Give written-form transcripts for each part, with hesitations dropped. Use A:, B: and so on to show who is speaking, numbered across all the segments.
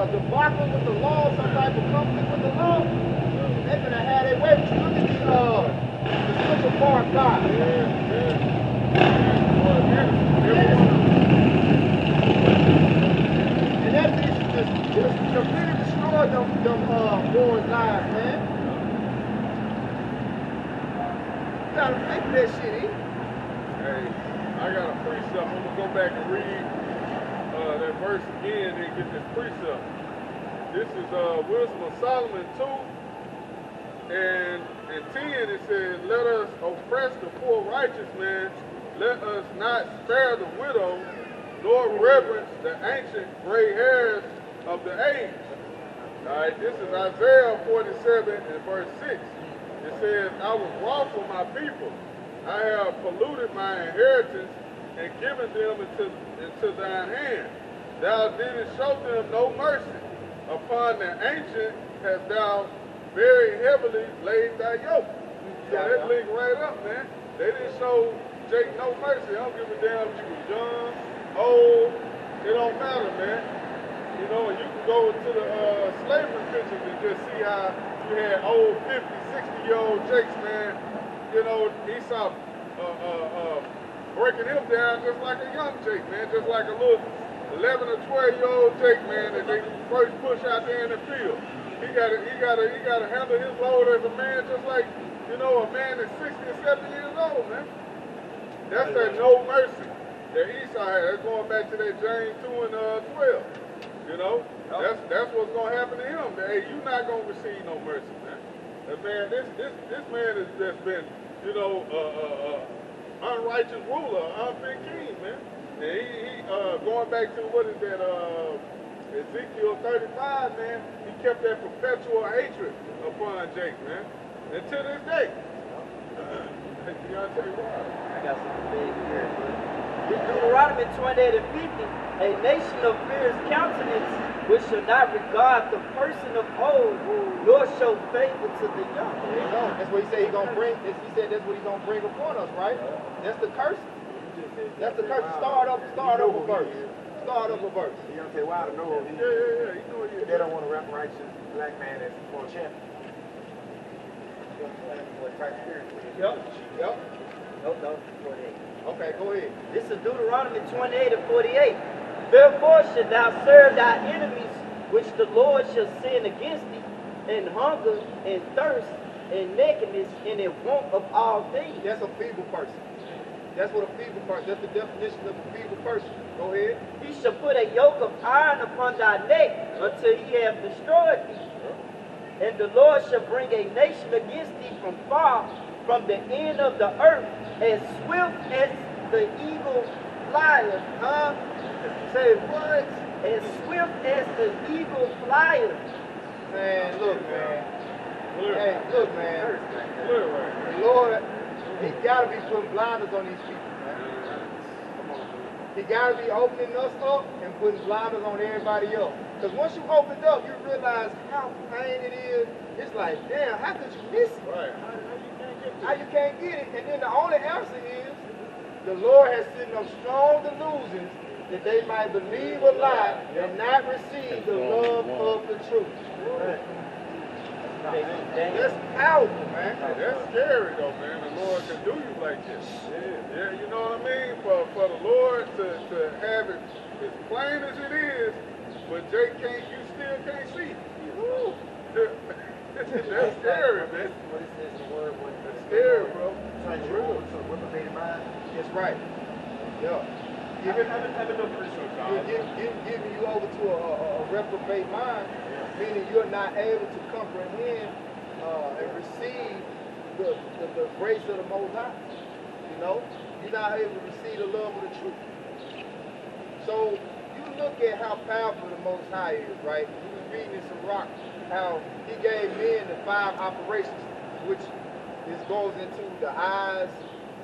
A: debacle with the law, some type of conflict with the law, they're gonna have their way. But you look at the Central Park guy. And that bitch just completely destroyed them boys' lives, man. You gotta think that shit in.
B: Hey, I got a precept. I'm gonna go back and read that verse again and get this precept. This is Wisdom of Solomon 2 and 10. It says, "Let us oppress the poor righteous man. Let us not spare the widow, nor reverence the ancient gray hairs of the age." All right, this is Isaiah 47 and verse 6. It says, "I was wroth for my people. I have polluted my inheritance and given them into thine hand. Thou didst show them no mercy. Upon the ancient hast thou very heavily laid thy yoke." So that link right up, man. They didn't show Jake no mercy. I don't give a damn if you was young, old. It don't matter, man. You know, you can go to the slavery pictures and just see how you had old 50, 60-year-old Jakes, man. You know, Esau breaking him down just like a young Jake, man. Just like a little 11 or 12-year-old Jake, man, that they first push out there in the field. He gotta handle his load as a man, just like, you know, a man that's 60 or 70 years old, man. That's that no mercy that Esau had. That's going back to that James 2 and 12. You know, that's what's gonna happen to him. Hey, you're not gonna receive no mercy, man. Man, this man has just been, you know, unrighteous ruler, unfit king, man. And he going back to what is that, Ezekiel 35, man. He kept that perpetual hatred upon Jake, man. And to this day.
C: I got something big here. In Deuteronomy 28 and 50, a nation of fierce countenance which shall not regard the person of old, nor show favor to the young.
A: There you go. That's what he said he's gonna bring. He said that's what he's gonna bring upon us, right? That's the curse. That's the curse. Start up a verse. Start up a verse.
D: You know, say, wow, no.
B: Yeah. You know what
D: They don't want to rep righteous black man as for a champion.
A: Yep.
C: No, 48.
A: Okay, go ahead.
C: This is Deuteronomy 28 and 48. Therefore shalt thou serve thy enemies, which the Lord shall send against thee, in hunger, and thirst, and nakedness, and in want of all things.
A: That's a feeble person. That's what a feeble person. That's the definition of a feeble person. Go ahead.
C: He shall put a yoke of iron upon thy neck until he have destroyed thee. And the Lord shall bring a nation against thee from far, from the end of the earth, as swift as the eagle flieth. Say what? As swift as the eagle flieth.
A: Man, look, man. Hey, look, man. The Lord, he gotta be putting blinders on these people, man. He gotta be opening us up and putting blinders on everybody else. Because once you open up, you realize how plain it is. It's like, damn, how could you miss it?
B: Right.
A: How you can't get it? And then the only answer is, the Lord has sent them strong delusions that they might believe a lie and not receive the love of the truth. That's powerful, man.
B: That's scary though, man. The Lord can do you like this. Yeah, you know what I mean? For the Lord to have it as plain as it is, but you still can't see. That's scary, man.
D: What it says in the word,
B: That's scary, bro.
A: That's right. Yeah. Giving you over to a reprobate mind, meaning you're not able to comprehend and receive the grace of the Most High. You know, you're not able to receive the love of the truth. So you look at how powerful the Most High is, right? We was reading in some rock how He gave men the 5 operations, which goes into the eyes,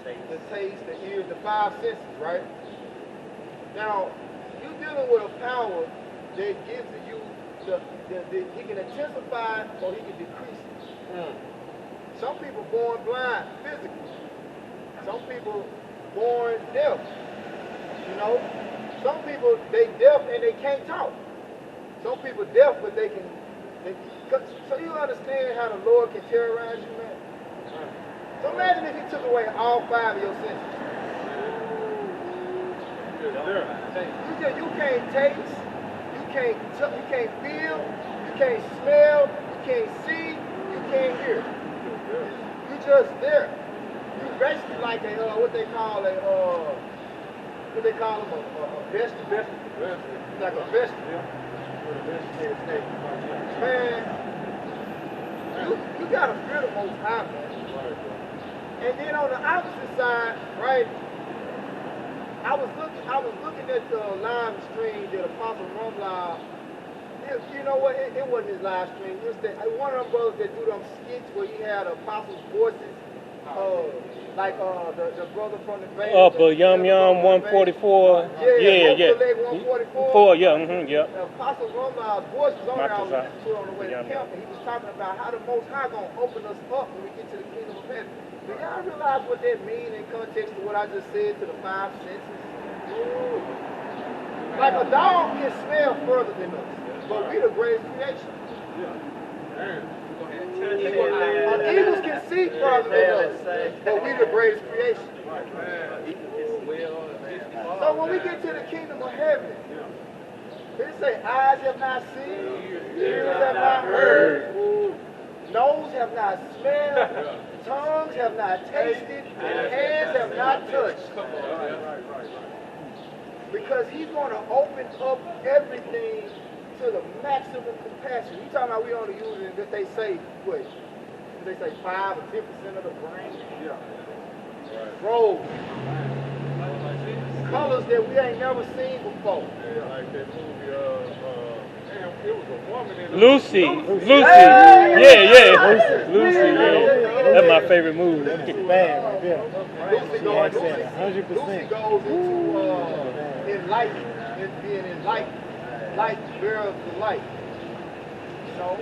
A: the taste, the ears, the 5 senses, right? Now, you're dealing with a power that gives you he can intensify or he can decrease it. Some people born blind physically. Some people born deaf. You know, some people they deaf and they can't talk. Some people deaf, but they can. So you understand how the Lord can terrorize you, man? So imagine if He took away all 5 of your senses. You can't taste, you can't feel, you can't smell, you can't see, you can't hear. You just there. You basically like a what they call them a vegetable. Like a vegetable. Man, you gotta fear the Most High, man. And then on the opposite side, right? I was looking at the live stream that Apostle Rumlaw. You know what? It wasn't his live stream. It was one of them brothers that do them skits where he had apostles' voices, like the brother from the band.
E: Yum 144. Yeah.
A: 144.
E: Yeah.
A: Apostle Rumlaw's voice was on there. I was listening to it on the way to camp, and he was talking about how the Most High gonna open us up when we get to the kingdom of heaven. Do y'all realize what that means in context to what I just said to the 5 senses? Like a dog can smell further than us, but we the greatest creation. Eagles can see further than us, but we the greatest creation. So when we get to the kingdom of heaven, it say eyes have not seen, ears have not heard, nose have not smelled, tongues have not tasted, and hands have not touched. Because He's going to open up everything to the maximum capacity. You talking about we only use it that they say, what? They say 5 or 10% of the brain? Yeah. Robes. Colors that we ain't never seen before.
B: Yeah, like that movie, it was a woman in
E: Lucy.
A: Hey!
E: Lucy, yeah. That's my favorite movie.
A: Lucy goes into enlightenment, and being enlightened. Light bears the light. So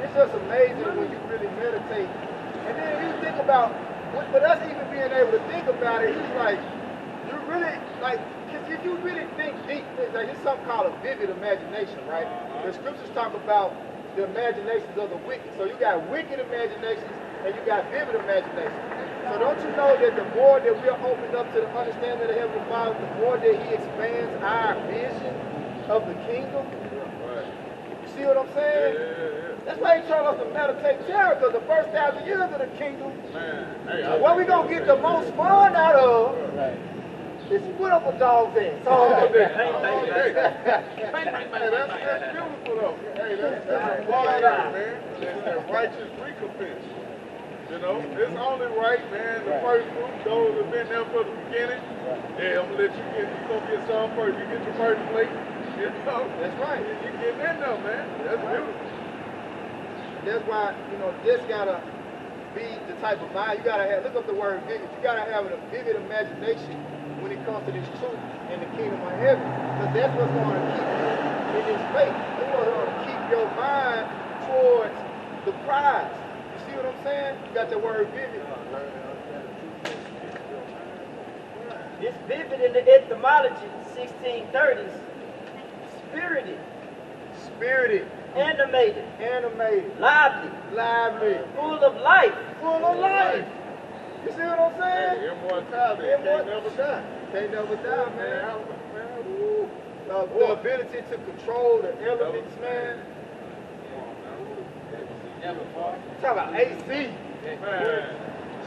A: it's just amazing when you really meditate. And then you think about, with us even being able to think about it, it's like, you really, like, because if you really think deep, like it's something called a vivid imagination, right? The scriptures talk about the imaginations of the wicked. So you got wicked imaginations and you got vivid imaginations. So don't you know that the more that we're opened up to the understanding of the Heavenly Father, the more that He expands our vision of the kingdom? You see what I'm saying? That's why He told us to meditate terror, because the first 1,000 years of the kingdom, what we going to get the most fun out of is put up a dog's ass.
B: That's beautiful though. Hey, that's a part of it, man. It's that righteous recompense. You know, it's only right, man. The first group, those have been there from the beginning. Yeah, I'm gonna let you gonna get some first. You get your first plate. You know?
A: That's right.
B: You get in there, man. That's beautiful.
A: That's why, this gotta be the type of mind. You gotta have, look up the word vivid. You gotta have a vivid imagination when it comes to this truth in the kingdom of heaven. Because that's what's going to keep you in this faith. That's what's going to keep your mind towards the prize. You see what I'm saying? You got the word vivid.
C: This vivid in the etymology, 1630s, spirited, animated, lively, full of life.
A: You see what I'm saying?
B: Hey, immortality. Can't never die.
A: Can't never die, man. The ability to control the elements, man. Talk about AC.
B: Man.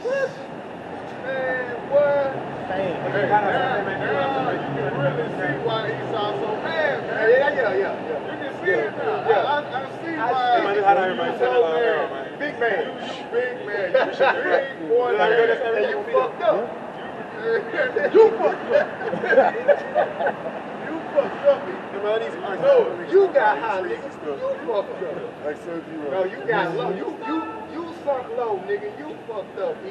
A: What? Man, what?
B: Now you can really see why Esau so mad, man.
A: Yeah.
B: You can see it now.
A: Yeah.
B: I see why you so mad.
A: Big man.
B: You big man. You big boy.
A: And you fucked up.
B: You fucked up.
A: No, you got high, nigga. You fucked up. No, you got low. You sunk low, nigga. You fucked up, E.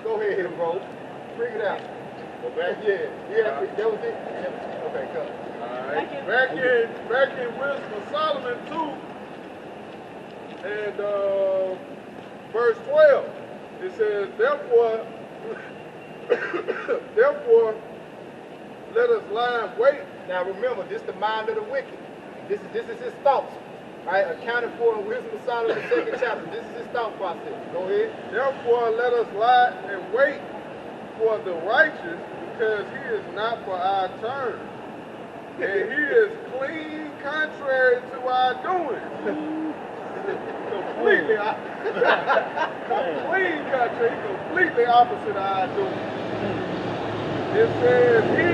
A: Go ahead, bro. Bring it out.
B: Go back.
A: Yeah, that was it. Yeah. Okay, go.
B: Alright. Back in Wisdom of Solomon 2 and verse 12. It says, therefore let us lie in wait.
A: Now remember, this is the mind of the wicked. This is his thoughts. Right? Accounted for in Wisdom of Solomon, the 2nd chapter. This is his thought process. Go ahead.
B: Therefore, let us lie and wait for the righteous, because he is not for our turn. And he is clean contrary to our doings. Completely, completely opposite of our doings. It says he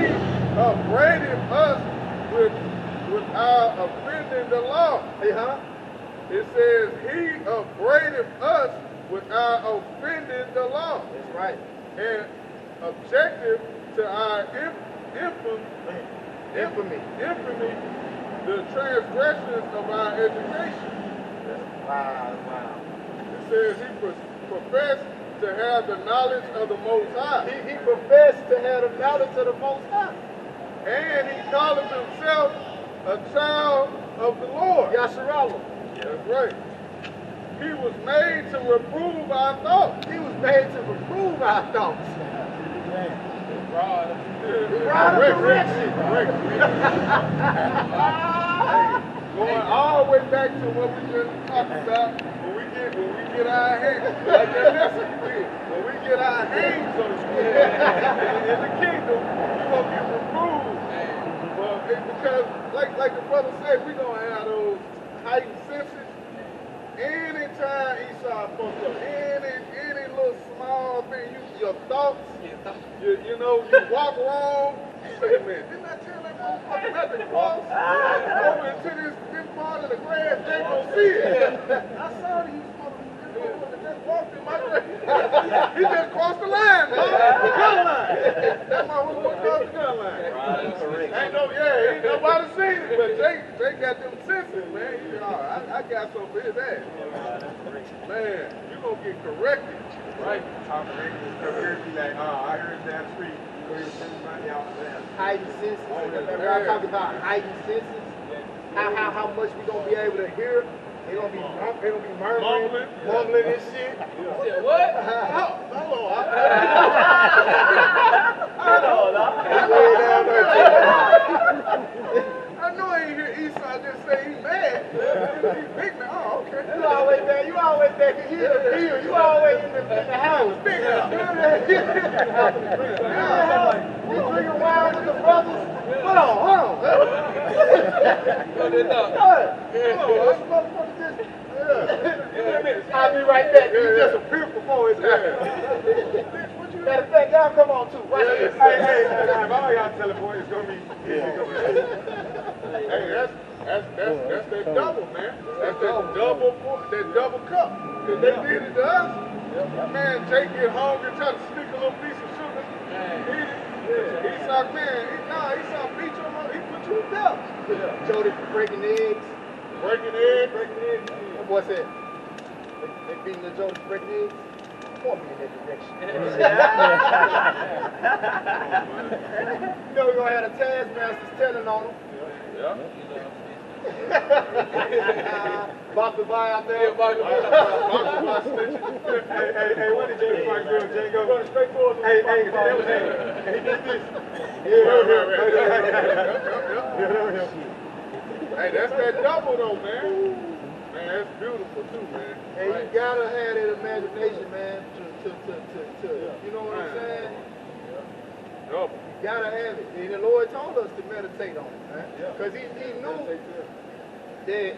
B: upbraided us with our offending the law. It says he upbraided us with our offending the law.
A: That's right.
B: And objective to our infamy, the transgressions of our education.
A: Wow.
B: It says he professed to have the knowledge of the Most High.
A: He professed to have the knowledge of the Most High.
B: And he called himself a child of the Lord.
A: Yasharallah.
B: That's right. He was made to reprove our thoughts.
A: He was made to reprove our thoughts.
B: Rod
A: of correction.
B: Going all the way back to what we just talked about when we get our hands, like that lesson you did, when we get our hands on the school in the kingdom, we're going to get reproved. Because, like the brother said, we're going to have those heightened senses. Anytime Esau fucked up, any little small thing, your thoughts, you walk wrong, you say, man, didn't I tell that motherfucker not to cross over into this part of the grass, they gonna see it. I saw these motherfuckers just walked in my grass. He just crossed the line, man. The gun line. That motherfucker crossed the gun line. Ain't nobody seen it, but they got them senses, man. He said, oh, I got something for his ass. Man, you gonna get corrected.
D: Right? Talk correctly. Be like, I heard down the street.
A: Heightened senses. Remember I talked about heightened senses? How much we gonna be able to hear? They gonna be murmuring, mumbling and shit.
C: Yeah, what?
B: Hold on. I know I ain't hear Esau just say he's mad. He's big man. Oh, okay.
A: You always there. You always there. You always in the house.
B: Big man.
A: You drinking wine with the brothers? Hold on. I'll be right back. You just appear before his eyes. Matter of fact, y'all come on too. Right here.
D: Hey, if all y'all tell the boy, it's gonna be.
B: Hey, that's that double, man. That's that double cup. Cause they did it to us. Man, Jake get hungry, try to sneak a little piece of sugar, eat it. Esau, man, Esau beat you up, he put you to death.
A: Jody breaking eggs.
B: Breaking eggs.
A: What boy said? They beating the Jody breaking eggs. Point me in that direction. You know we're gonna have the taskmasters telling on them. Bop the buy out there.
D: Hey, what did Jay Frank do? Jay go straight forward. Hey, that was him. He did this.
B: Hey, that's that double though, man. Man, that's beautiful too, man.
A: And you gotta have that imagination, man, to you know what I'm saying?
B: Double.
A: You gotta have it. And the Lord told us to meditate on it, man. Because he knew that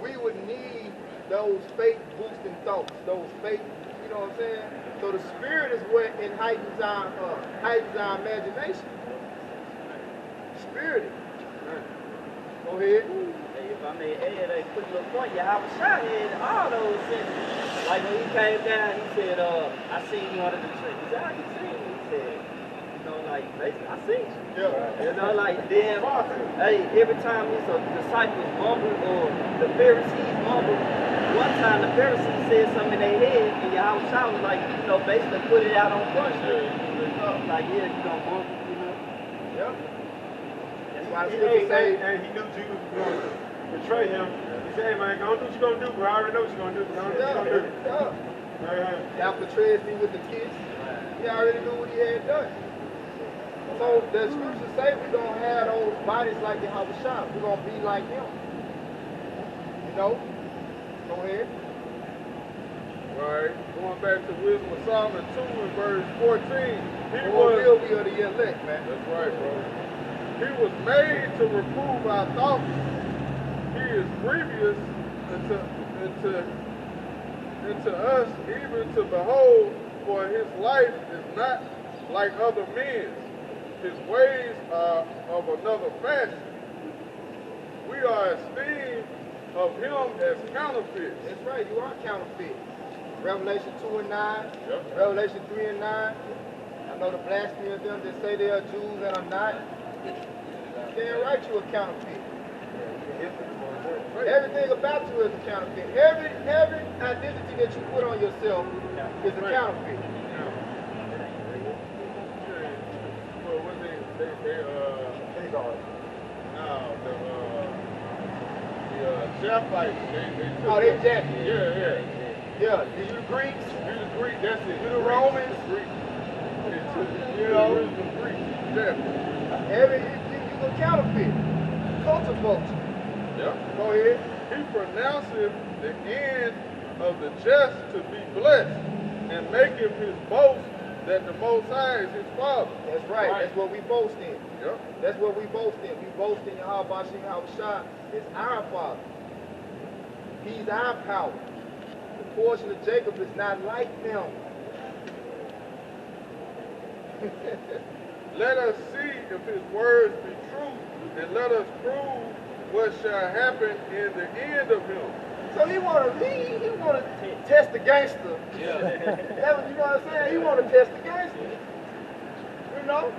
A: we would need those faith boosting thoughts, those faith, you know what I'm saying? So the spirit is what heightens our imagination. Spirit. Go ahead.
C: Hey, if I may add a quick little point, Yahweh Shah had all those senses. Like when he came down, he said, I seen one of the trees. He said, how you seen me? He said, like, basically, I seen you.
B: Yeah.
C: Like, then, hey, every time his disciples mumbled or the Pharisees mumbled, one time the Pharisees said something in their head, and Yahweh Shah was like, basically put it out on front street. Like, yeah, you don't mumble,
A: Yep. That's why the
D: He
A: scripture say,
D: he knew Jesus was going to betray him. He said, hey, man, go do what you're going to do, bro. I already know what you're going to do. Go do what you're going to do.
A: Y'all portrays me with the kiss. He already knew what he had done. So the scriptures say we're going to have those bodies like Yahweh Shah. We're going to be like him. You know? Go ahead.
B: Right. Going back to Wisdom of Solomon 2 and verse 14. He
A: Or
B: was,
A: will we of the elect, man.
B: that's right, bro. He was made to reprove our thoughts. He is grievous into us, even to behold, for his life is not like other men's. His ways are of another fashion. We are esteemed of him as counterfeits.
A: That's right, you are counterfeit. Revelation 2 and 9,
B: Yep.
A: Revelation 3 and 9. I know the blasphemy of them that say they are Jews and are not. Damn right you a counterfeit. Everything about you is a counterfeit. Every identity that you put on yourself is a counterfeit.
B: Well, what they Japhites, they took
A: Oh, they
B: it.
A: Japhites.
B: Yeah.
A: Yeah, you the Greeks,
B: You the Greek, that's it.
A: you the Romans,
B: Greek.
A: you know.
B: The Greek. Yeah.
A: you a counterfeit. Culture vulture.
B: Yep.
A: Go ahead.
B: He pronounceth the end of the just to be blessed, and maketh his boast that the Most High is his Father.
A: That's right. That's what we boast in.
B: Yep.
A: That's what we boast in. We boast in Yahweh Bashim Shah is our Father. He's our power. The portion of Jacob is not like them.
B: Let us see if his words be true, and let us prove what shall happen in the end of him.
A: So he wanna test the gangster.
B: Yeah.
A: You know what I'm saying? He wanna test the gangster. You know?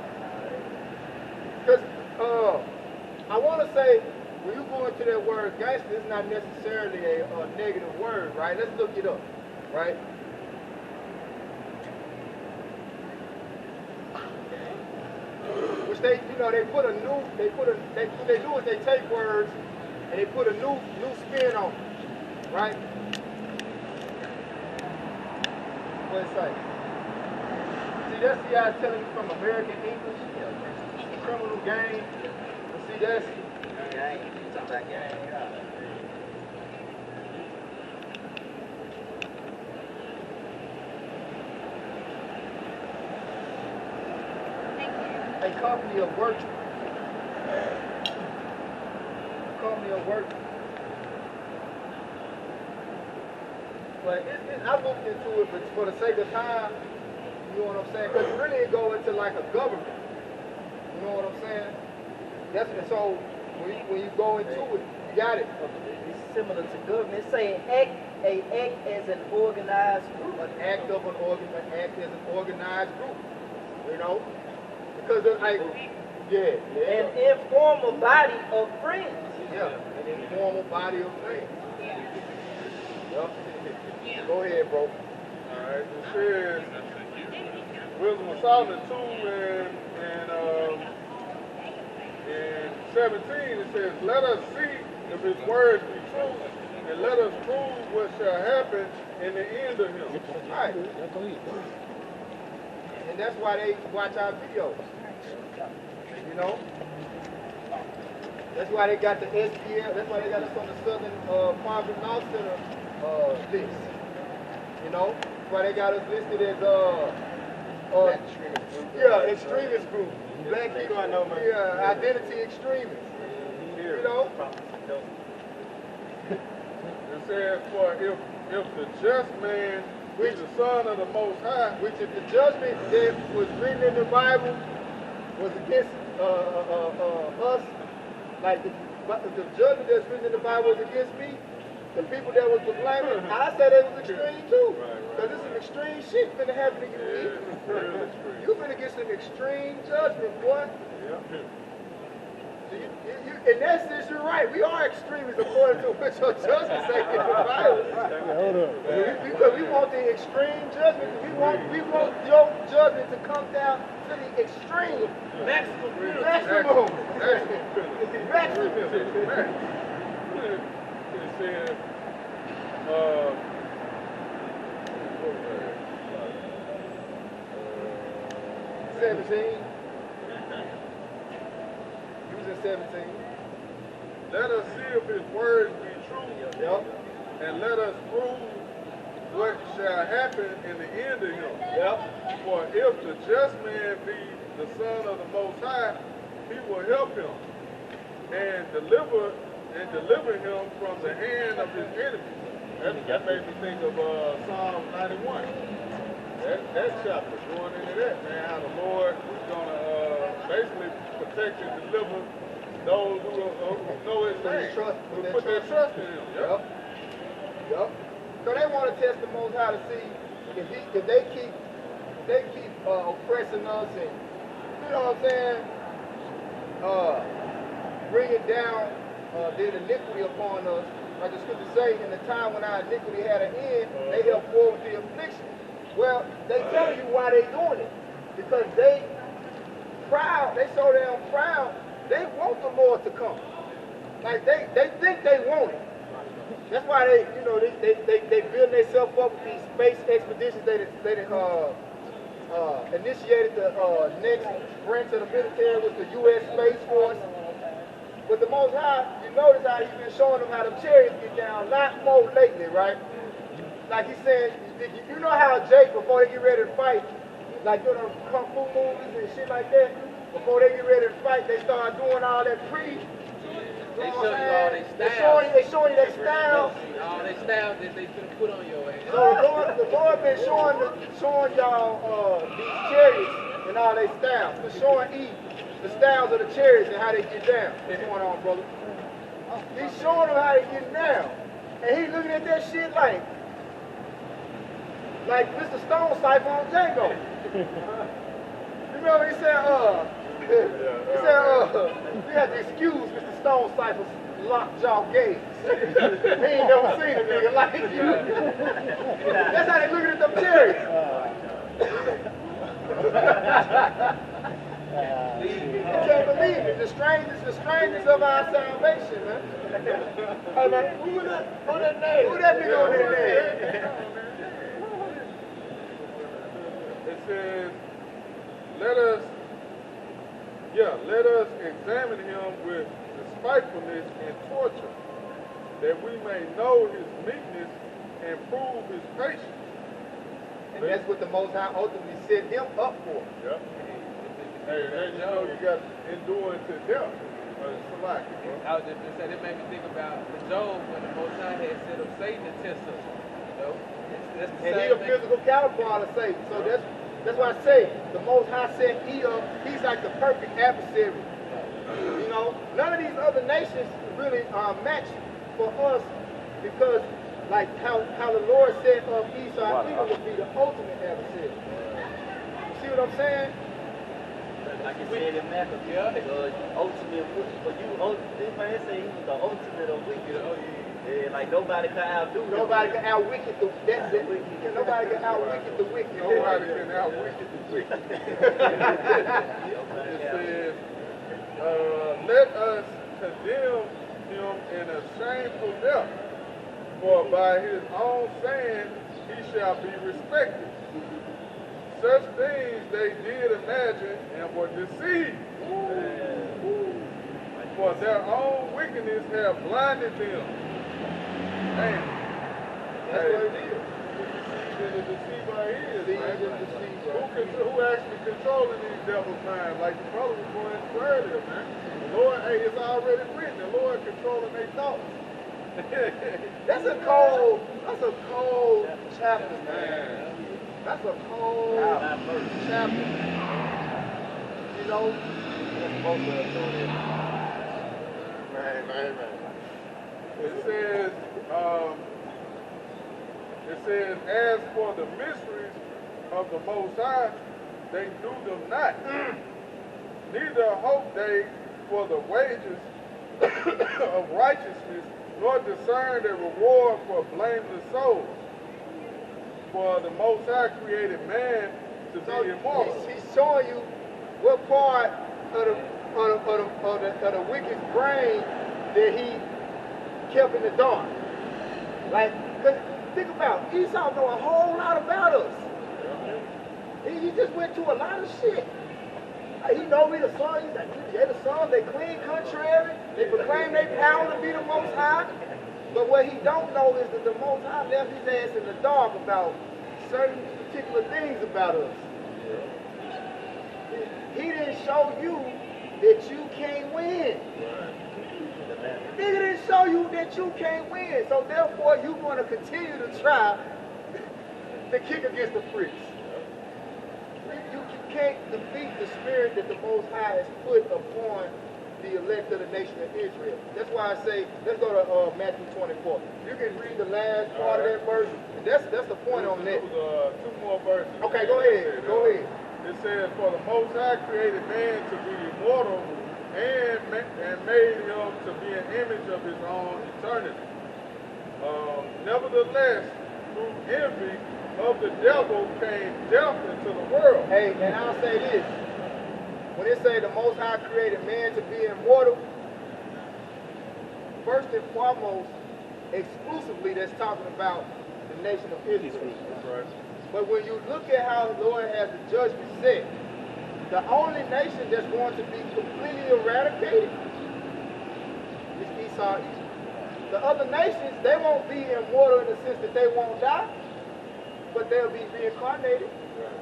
A: Because I wanna say when you go into that word gangster, it's not necessarily a negative word, right? Let's look it up, right? Which they put a new, what they do is they take words and they put a new spin on it, right? What it say? See, that's the I telling you from American English, criminal game. But see, that's
C: Talking about gang.
A: a company of virtue. A company of virtue. But I looked into it, but for the sake of time, you know what I'm saying? Because really it go into like a government. You know what I'm saying? That's so when you go into it, you got it.
C: It's similar to government. It's saying act as an organized group.
A: An act as an organized group. You know? Because it's like,
C: An informal body of friends.
A: Yeah, an informal body of friends. Yep. Go ahead, bro.
B: Alright, it says, Wisdom of Solomon 2 and 17, it says, let us see if his words be true, and let us prove what shall happen in the end of him.
A: Right. And that's why they watch our videos. You know? That's why they got the SPL, that's why they got us on the Southern Poverty Law Center list. You know? That's why they got us listed as extremist group. Black people, identity extremists. You know?
B: It says, for if the just man is the son of the Most High,
A: Which if the judgment that was written in the Bible was against us, like if the judgment that's written in the Bible was against me, the people that was proclaiming, I said it was extreme too. Because it's some extreme shit finna happen to you. You finna get some extreme judgment, boy. So in that sense, you're right. We are extremists according to what your judgment say in the Bible.
E: Hold up.
A: Because we want the extreme judgment. We want your judgment to come down to the extreme. Maximum.
B: It says,
A: 17. and 17.
B: Let us see if his words be true,
A: Yep.
B: and let us prove what shall happen in the end of him.
A: Yep.
B: For if the just man be the Son of the Most High, he will help him and deliver him from the hand of his enemies. That made me think of Psalm 91. That chapter, going into that, man, how the Lord is going to basically protect and deliver those who know his name, who put their trust in him.
A: Yep. Yep. So they want to test the Most High to see if they keep oppressing us and, you know what I'm saying, bringing down their iniquity upon us. Like the scripture say, in the time when our iniquity had an end, they helped forward the affliction. Well, they telling you why they doing it. Because they proud, they so damn proud, they want the Lord to come. Like they think they want it. That's why they build themselves up with these space expeditions. They initiated the next branch of the military with the U.S. Space Force. But the Most High, you notice how he's been showing them how the chariots get down, not more lately, right? Like he said, you know how Jake, before they get ready to fight, like doing kung fu movies and shit like that, before they get ready to fight, they start doing all that
F: They show you all their styles.
A: They showing you their styles.
F: All their styles that they finna put on your ass.
A: So the Lord been showing y'all these chariots and all their styles. Been showing Eve the styles of the chariots and how they get down. What's going on, brother? He's showing them how they get down. And he looking at that shit like Mr. Stone Cypher on Django. You remember he said, we had to excuse Mr. Stone Cypher's lockjaw gaze. He ain't never seen a nigga like you. That's how they looking at them chariots. You can't believe it. The strangest of our salvation, man. Hey, man, who that nigga on that name?
B: It says, let us examine him with despitefulness and torture, that we may know his meekness and prove his patience.
A: And that's what the Most High ultimately set him up for.
B: Yep. Hey, you know you got enduring to death. Select.
F: I was just gonna say, that made me think about the Job when the Most High had set up Satan to test us. You know? That's the
A: And
F: same
A: he a
F: thing.
A: physical counterpart of Satan. So that's why I say the Most High set he's like the perfect adversary. You know, none of these other nations really are matched for us because like how the Lord said of Esau, Edom would be the ultimate adversary. You see what I'm saying?
C: Like you said in Memphis, ultimate, but this man say he was the ultimate of wicked. Yeah, like nobody can outdo.
A: Nobody can out-wicked the Nobody can out-wicked the wicked.
B: Nobody can out-wicked the wicked. It says, let us condemn him in a shameful death, for by his own saying he shall be respected. Such things they did imagine and were deceived. For their own wickedness have blinded them. Damn.
A: That's what it is.
B: The deceiver is, man.
A: Deceived and deceiver.
B: Who actually controlling these devils' minds? Like the brother was going into earlier, man. The Lord, hey, it's already written. The Lord controlling their thoughts.
A: That's a cold chapter, man. That's a cold chapter. You know? Man.
B: It says, as for the mysteries of the Most High, they knew them not. Neither hope they for the wages of righteousness, nor discerned a reward for blameless souls. For the Most High created man to be immortal.
A: He's showing you what part of the wicked brain that he kept in the dark. Like, cause think about it, Esau know a whole lot about us. He just went through a lot of shit. Like, he know we the son. He's like, they're the son. they clean contrary. They proclaim their power to be the Most High. But what he don't know is that the Most High left his ass in the dark about certain particular things about us. He didn't show you that you can't win. Nigga didn't show you that you can't win. So therefore, you're going to continue to try to kick against the pricks. You can't defeat the spirit that the Most High has put upon the elect of the nation of Israel. That's why I say, let's go to Matthew 24. You can read the last part of that verse. That's the point on that.
B: Two more verses.
A: Okay, go ahead. Go ahead.
B: It says, for the Most High created man to be immortal and made him to be an image of his own eternity. Nevertheless, through envy of the devil came death into the world.
A: Hey, and I'll say this. When it say the Most High created man to be immortal, first and foremost, exclusively that's talking about the nation of Israel.
B: Right.
A: But when you look at how the Lord has the judgment set, the only nation that's going to be completely eradicated is Esau. The other nations, they won't be immortal in the sense that they won't die, but they'll be reincarnated.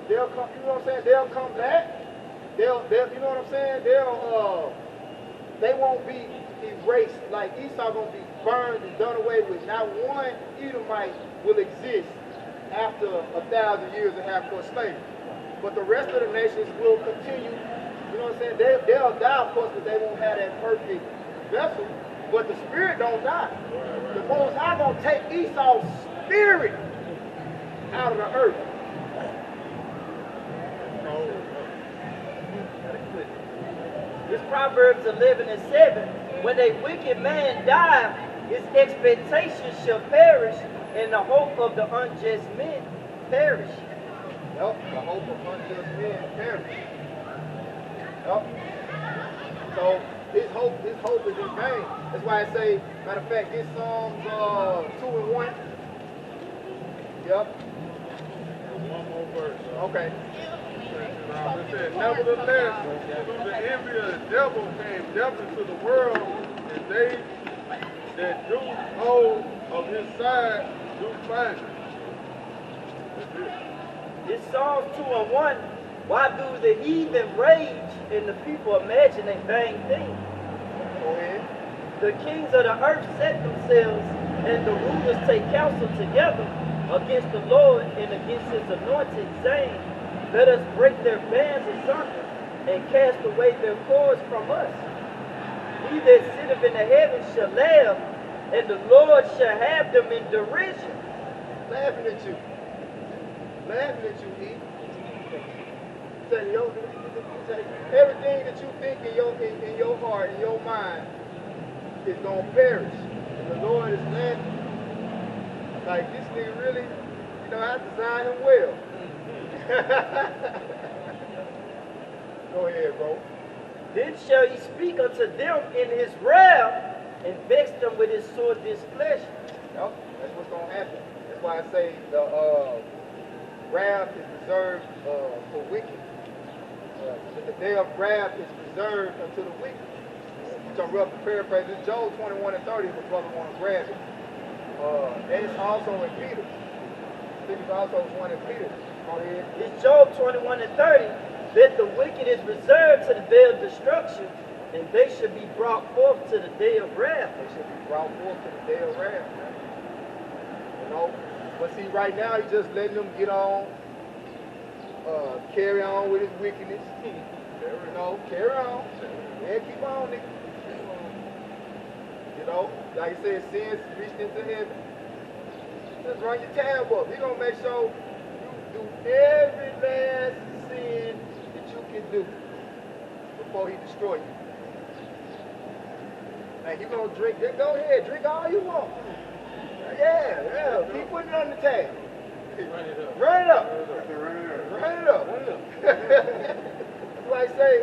A: They'll come, you know what I'm saying? They'll come back. They'll you know what I'm saying? They won't be erased. Like Esau gonna be burned and done away with. Not one Edomite will exist after 1,000 years of hardcore slavery. But the rest of the nations will continue, you know what I'm saying? They'll die, of course, but they won't have that perfect vessel. But the spirit don't die. The Most High gonna take Esau's spirit out of the earth.
C: This Proverbs 11:7. When a wicked man die, his expectations shall perish, and the hope of the unjust men perish.
A: Yup, the hope of unjust men perish. Yup. So his hope is in vain. That's why I say, matter of fact, this Psalms 2 and 1. Yup.
B: One more verse.
A: Okay.
B: It said, nevertheless, through the envy of the devil came death into the world, and they that do hold of his side do find it. That's it.
C: This Psalms 2 and 1. Why do the heathen rage and the people imagine a vain thing?
A: Go ahead.
C: The kings of the earth set themselves, and the rulers take counsel together against the Lord and against his anointed, saying, let us break their bands asunder and cast away their cords from us. He that sitteth in the heavens shall laugh, and the Lord shall have them in derision.
A: Laughing at you. Laughing at you, E. Say, everything that you think in your heart, in your mind, is going to perish. And the Lord is laughing. Like, this nigga really, you know, I designed him well. Go ahead, bro.
C: Then shall he speak unto them in his wrath, and vex them with his sore displeasure.
A: Yep, that's what's going to happen. That's why I say the wrath is reserved for wicked. The day of wrath is reserved unto the wicked. So I'm rough to paraphrase this. Job 21 and 30 if a brother want to grab it. And it's also in Peter. I think it's also one in Peter. Go ahead.
C: It's Job 21 and 30, that the wicked is reserved to the day of destruction, and they should be brought forth to the day of wrath.
A: They should be brought forth to the day of wrath. You know? But see, right now, he's just letting them get on, carry on with his wickedness. You know, carry on. Yeah, keep on, nigga. You know, like I said, sins reached into heaven. Just run your tab up. He's going to make sure you do every last sin that you can do before he destroy you. Like, you going to drink, then go ahead, drink all you want. Yeah, keep putting it on the tab.
B: Run it up.
A: Run it up. Run it up. That's why I say,